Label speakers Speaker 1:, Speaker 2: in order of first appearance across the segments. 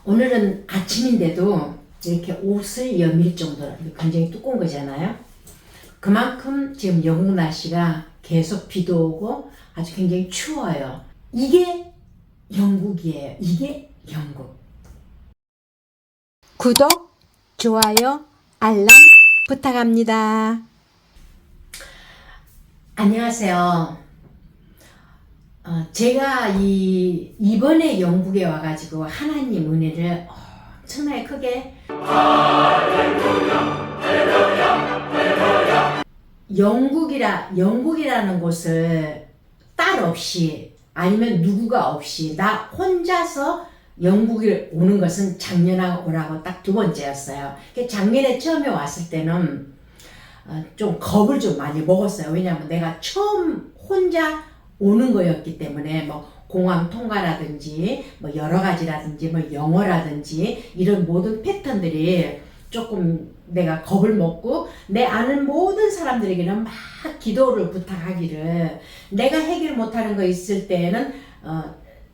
Speaker 1: 오늘은 아침인데도 이렇게 옷을 여밀 정도로 굉장히 두꺼운 거잖아요. 그만큼 지금 영국 날씨가 계속 비도 오고 아주 굉장히 추워요. 이게 영국이에요. 이게 영국. 구독, 좋아요, 알람 부탁합니다. 안녕하세요. 제가 이번에 영국에 와가지고 하나님 은혜를 엄청나게 크게 영국이라는 곳을 딸 없이 아니면 누구가 없이 나 혼자서 영국에 오는 것은 작년하고 올하고 딱 두 번째였어요. 작년에 처음에 왔을 때는 좀 겁을 좀 많이 먹었어요. 왜냐하면 내가 처음 혼자 오는 거였기 때문에 뭐 공항 통과라든지 뭐 여러 가지라든지 뭐 영어라든지 이런 모든 패턴들이 조금 내가 겁을 먹고 내 아는 모든 사람들에게는 막 기도를 부탁하기를 내가 해결 못하는 거 있을 때에는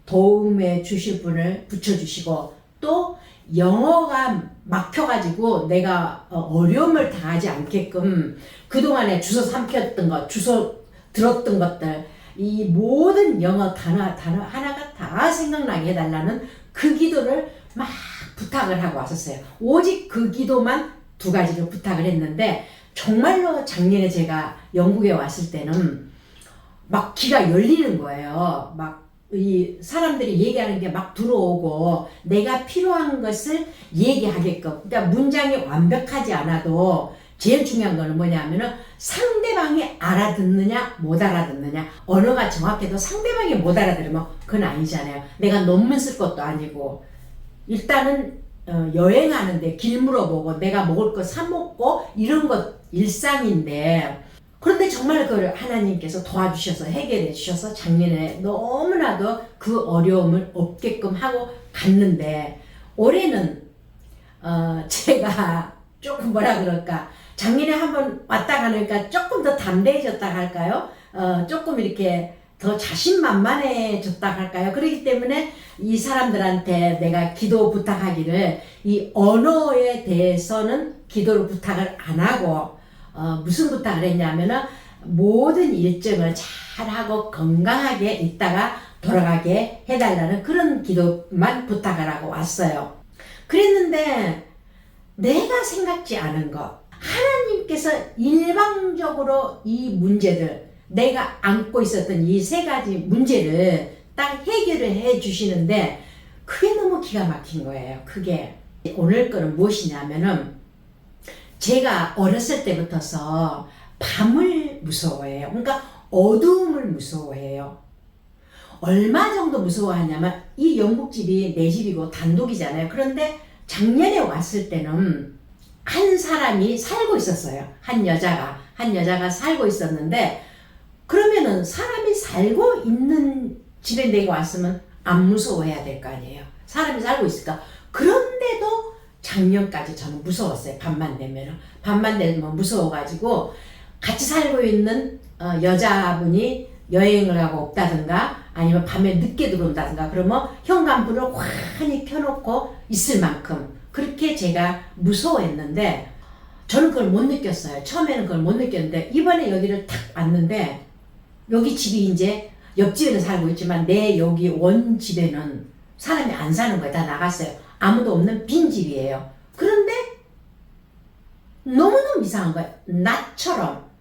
Speaker 1: 도움해 주실 분을 붙여주시고 또 영어가 막혀가지고 내가 어려움을 당하지 않게끔 그동안에 주워 삼켰던 것, 주워 들었던 것들 이 모든 영어 단어 하나가 다 생각나게 해달라는 그 기도를 막 부탁을 하고 왔었어요. 오직 그 기도만 두 가지를 부탁을 했는데 정말로 작년에 제가 영국에 왔을 때는 막 귀가 열리는 거예요. 막 이 사람들이 얘기하는 게 막 들어오고 내가 필요한 것을 얘기하게끔. 그러니까 문장이 완벽하지 않아도 제일 중요한 거는 뭐냐면은 상대방이 알아듣느냐 못 알아듣느냐. 언어가 정확해도 상대방이 못 알아들으면 그건 아니잖아요. 내가 논문 쓸 것도 아니고 일단은 여행하는데 길 물어보고 내가 먹을 거 사 먹고 이런 것 일상인데 그런데 정말 그걸 하나님께서 도와주셔서 해결해 주셔서 작년에 너무나도 그 어려움을 없게끔 하고 갔는데 올해는 제가 조금 뭐라 그럴까 작년에 한번 왔다 가니까 조금 더 담대해졌다 할까요? 조금 이렇게 더 자신만만해졌다 할까요? 그렇기 때문에 이 사람들한테 내가 기도 부탁하기를 이 언어에 대해서는 기도를 부탁을 안 하고 무슨 부탁을 했냐면은 모든 일정을 잘하고 건강하게 있다가 돌아가게 해달라는 그런 기도만 부탁을 하고 왔어요. 그랬는데 내가 생각지 않은 것 하나님께서 일방적으로 이 문제들 내가 안고 있었던 이 세 가지 문제를 딱 해결을 해 주시는데 그게 너무 기가 막힌 거예요. 그게 오늘 거는 무엇이냐면은 제가 어렸을 때부터서 밤을 무서워해요. 그러니까 어두움을 무서워해요. 얼마 정도 무서워하냐면 이 영국집이 내 집이고 단독이잖아요. 그런데 작년에 왔을 때는 한 사람이 살고 있었어요. 한 여자가 살고 있었는데 그러면은 사람이 살고 있는 집에 내가 왔으면 안 무서워해야 될 거 아니에요. 사람이 살고 있을까? 그런데도 작년까지 저는 무서웠어요. 밤만 되면 무서워가지고 같이 살고 있는 여자분이 여행을 가고 없다든가 아니면 밤에 늦게 들어온다든가 그러면 현관문을 환히 켜놓고 있을 만큼 그렇게 제가 무서워했는데 저는 그걸 못 느꼈어요. 처음에는 그걸 못 느꼈는데 이번에 여기를 탁 왔는데 여기 집이 이제 옆집에는 살고 있지만 내 여기 원 집에는 사람이 안 사는 거예요. 다 나갔어요. 아무도 없는 빈 집이에요. 그런데 너무너무 이상한 거예요. 낮처럼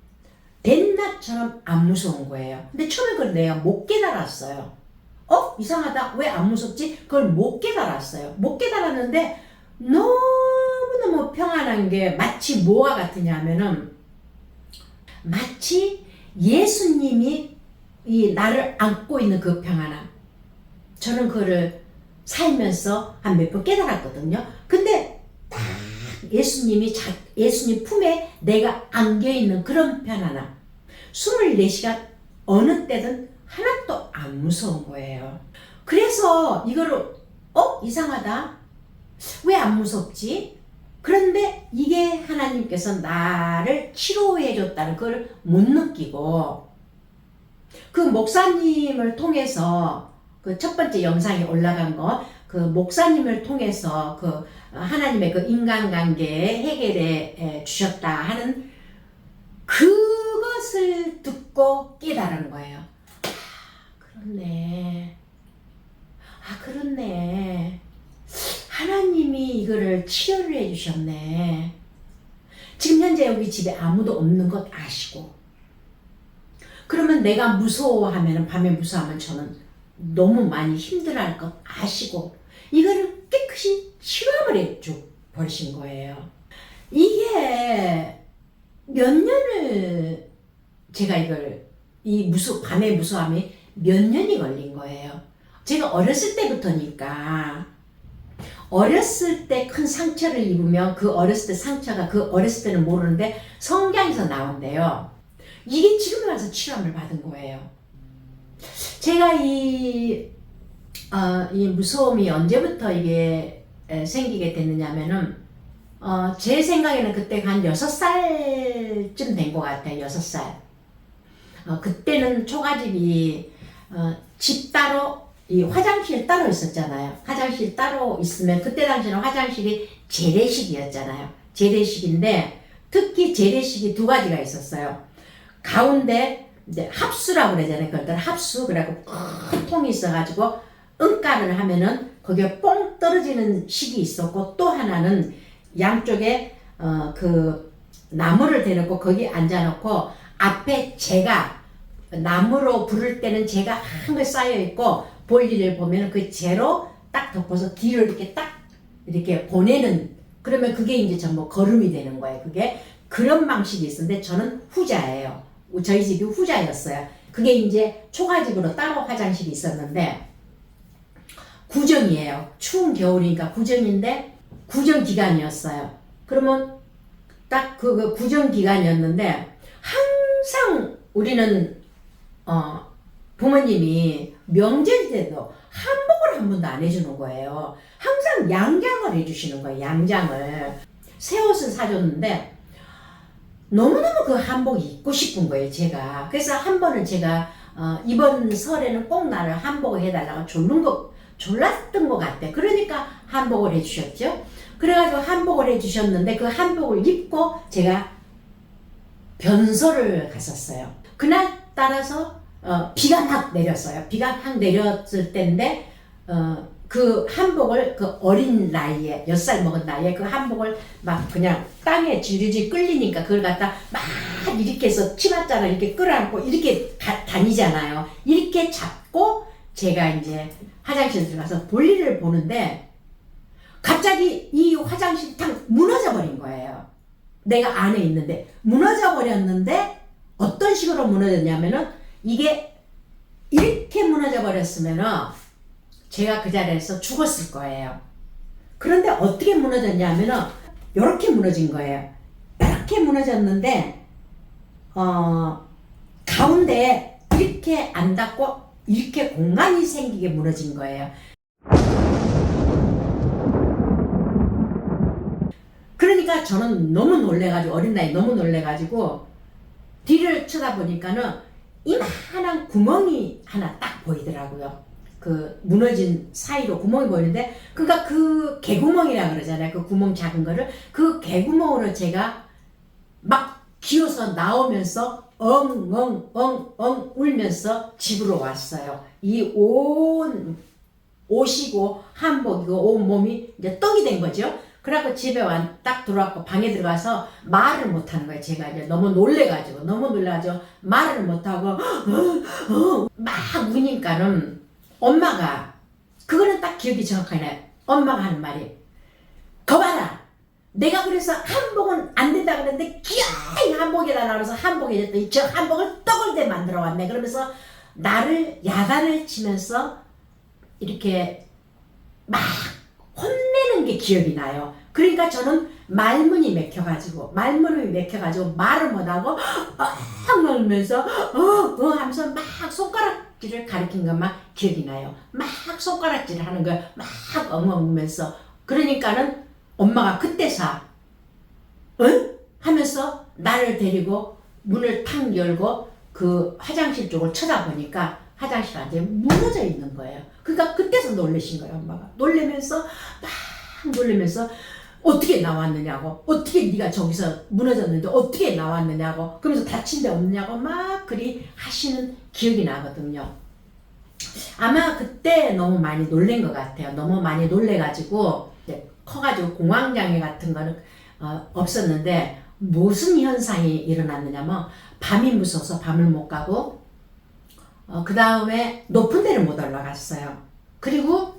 Speaker 1: 안 무서운 거예요. 근데 처음에 그걸 내가 못 깨달았어요. 이상하다. 왜 안 무섭지? 그걸 못 깨달았어요. 못 깨달았는데 너무너무 평안한 게 마치 뭐와 같으냐면은 마치 예수님이 이 나를 안고 있는 그 평안함. 저는 그거를 살면서 한 몇 번 깨달았거든요. 근데 딱 예수님 품에 내가 안겨있는 그런 편안함. 24시간 어느 때든 하나도 안 무서운 거예요. 그래서 이거를 이상하다. 왜 안 무섭지? 그런데 이게 하나님께서 나를 치료해 줬다는 걸 못 느끼고 그 목사님을 통해서 그 첫 번째 영상이 올라간 거 그 목사님을 통해서 그 하나님의 그 인간관계 해결해 주셨다 하는 그것을 듣고 깨달은 거예요. 그렇네. 그렇네. 하나님이 이거를 치료를 해주셨네. 지금 현재 여기 집에 아무도 없는 것 아시고, 그러면 내가 무서워하면, 밤에 무서워하면 저는 너무 많이 힘들어할 것 아시고, 이거를 깨끗이 치료를 해줘 버리신 거예요. 이게 몇 년을 제가 밤의 무서움이 몇 년이 걸린 거예요. 제가 어렸을 때부터니까, 어렸을 때 큰 상처를 입으면 그 어렸을 때 상처가 그 어렸을 때는 모르는데 성경에서 나온대요. 이게 지금 와서 치료를 받은 거예요. 제가 이 무서움이 언제부터 이게 생기게 됐느냐면은, 제 생각에는 그때가 한 6살쯤 된 것 같아요. 6살. 그때는 초가집이, 집 따로, 이 화장실 따로 있었잖아요. 화장실 따로 있으면, 그때 당시에는 화장실이 재래식이었잖아요. 재래식인데, 특히 재래식이 두 가지가 있었어요. 가운데, 이제 합수라고 그러잖아요. 그걸 합수. 그래갖고 큰 통이 있어가지고, 응가를 하면은, 거기에 뽕 떨어지는 식이 있었고, 또 하나는 양쪽에, 그, 나무를 대놓고 거기 앉아놓고, 앞에 재가, 나무로 부를 때는 재가 한개 쌓여있고, 볼일을 보면 그 재로 딱 덮어서 뒤를 이렇게 딱 이렇게 보내는, 그러면 그게 이제 전부 거름이 되는 거예요. 그게 그런 방식이 있었는데 저는 후자예요. 저희 집이 후자였어요. 그게 이제 초가집으로 따로 화장실이 있었는데 구정이에요. 추운 겨울이니까 구정인데 구정 기간이었어요. 그러면 딱 그 구정 기간이었는데 항상 우리는 부모님이 명절 때도 한복을 한 번도 안 해주는 거예요. 항상 양장을 해주시는 거예요. 양장을. 새 옷을 사줬는데 너무너무 그 한복이 입고 싶은 거예요. 제가. 그래서 한 번은 제가 이번 설에는 꼭 나를 한복을 해달라고 졸랐던 것 같아. 그러니까 한복을 해주셨죠. 그래가지고 한복을 해주셨는데 그 한복을 입고 제가 변소를 갔었어요. 그날 따라서 비가 막 내렸어요. 비가 막 내렸을 때인데, 그 한복을 그 어린 나이에, 6살 먹은 나이에 그 한복을 막 그냥 땅에 질질 끌리니까 그걸 갖다 막 이렇게 해서 치맛자를 이렇게 끌어안고 이렇게 다니잖아요. 이렇게 잡고 제가 이제 화장실에 들어가서 볼일을 보는데 갑자기 이 화장실이 탁 무너져 버린 거예요. 내가 안에 있는데. 무너져 버렸는데 어떤 식으로 무너졌냐면은 이게 이렇게 무너져 버렸으면은 제가 그 자리에서 죽었을 거예요. 그런데 어떻게 무너졌냐면은 이렇게 무너진 거예요. 이렇게 무너졌는데 가운데 이렇게 안 닿고 이렇게 공간이 생기게 무너진 거예요. 그러니까 저는 너무 놀래가지고, 어린 나이 너무 놀래가지고 뒤를 쳐다보니까는 이만한 구멍이 하나 딱 보이더라고요. 그 무너진 사이로 구멍이 보이는데, 그러니까 그 개구멍이라 그러잖아요. 그 구멍 작은 거를. 그 개구멍으로 제가 막 기어서 나오면서 엉엉엉엉 울면서 집으로 왔어요. 이 온 옷이고 한복이고 온 몸이 이제 떡이 된 거죠. 그래갖고 집에 딱 들어왔고 방에 들어가서 말을 못하는 거예요. 제가 이제 너무 놀래가지고 말을 못하고 막 우니까는 엄마가, 그거는 딱 기억이 정확하네. 엄마가 하는 말이, 거봐라, 내가 그래서 한복은 안 된다 그랬는데 기어이 한복이다 그래서 한복이 됐더니 저 한복을 떡을 대 만들어 왔네. 그러면서 나를 야단을 치면서 이렇게 막 혼내는 게 기억이 나요. 그러니까 저는 말문이 맥혀가지고 말을 못하고 울면서 하면서 막 손가락질을 가리킨 것만 기억이 나요. 막 손가락질을 하는 거예요. 막 엉엉울면서. 그러니까는 엄마가 그때서 하면서 나를 데리고 문을 탁 열고 그 화장실 쪽을 쳐다보니까 화장실 안에 무너져 있는 거예요. 그러니까 그때서 놀라신 거예요. 엄마가 놀래면서 막 놀래면서 어떻게 나왔느냐고, 어떻게 네가 저기서 무너졌는데 어떻게 나왔느냐고, 그러면서 다친 데 없느냐고 막 그리 하시는 기억이 나거든요. 아마 그때 너무 많이 놀란 것 같아요. 너무 많이 놀래가지고 커가지고 공황장애 같은 거는 없었는데 무슨 현상이 일어났느냐면 밤이 무서워서 밤을 못 가고 그 다음에 높은 데를 못 올라갔어요. 그리고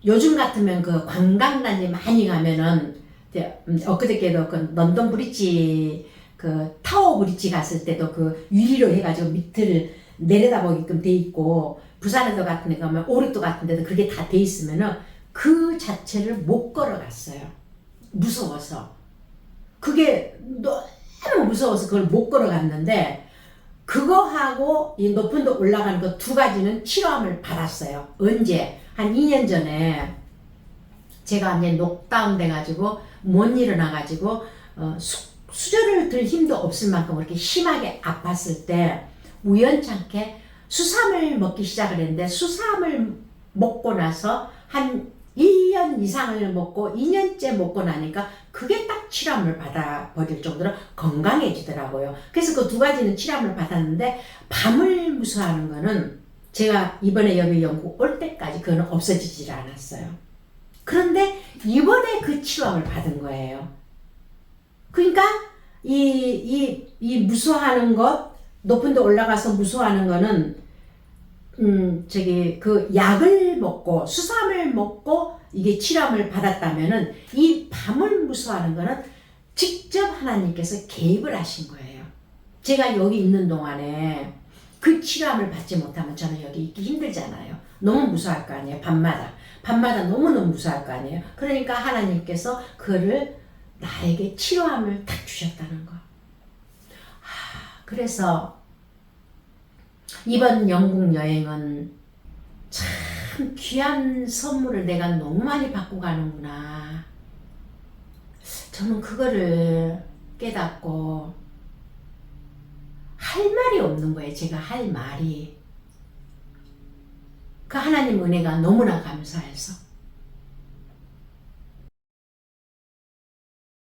Speaker 1: 요즘 같으면 그 관광단지 많이 가면은 엊그저께도 그 런던 브릿지 그 타워 브릿지 갔을 때도 그 유리로 해가지고 밑을 내려다보게끔 돼 있고, 부산에도 같은 데 가면 오륙도 같은 데도 그게 다 돼 있으면은 그 자체를 못 걸어갔어요. 무서워서. 그게 너무 무서워서 그걸 못 걸어갔는데, 그거하고 이 높은 데 올라가는 그 두 가지는 치료함을 받았어요. 언제? 한 2년 전에 제가 이제 녹다운 돼가지고 못 일어나가지고 수저를 들 힘도 없을 만큼 그렇게 심하게 아팠을 때 우연찮게 수삼을 먹기 시작을 했는데, 수삼을 먹고 나서 한 1년 이상을 먹고 2년째 먹고 나니까 그게 딱 치료함을 받아버릴 정도로 건강해지더라고요. 그래서 그 두 가지는 치료함을 받았는데, 밤을 무서워하는 거는 제가 이번에 여기 영국 올 때까지 그거는 없어지질 않았어요. 그런데 이번에 그 치료함을 받은 거예요. 그러니까 이 무서워하는 것, 높은 데 올라가서 무서워하는 거는 그 약을 먹고 수삼을 먹고 이게 치료함을 받았다면은, 이 밤을 무서워하는 거는 직접 하나님께서 개입을 하신 거예요. 제가 여기 있는 동안에 그 치료함을 받지 못하면 저는 여기 있기 힘들잖아요. 너무 무서워할 거 아니에요. 밤마다 너무너무 무서워할 거 아니에요. 그러니까 하나님께서 그를 나에게 치료함을 딱 주셨다는 거. 그래서 이번 영국 여행은 참 귀한 선물을 내가 너무 많이 받고 가는구나. 저는 그거를 깨닫고 할 말이 없는 거예요. 제가 할 말이. 그 하나님 은혜가 너무나 감사해서.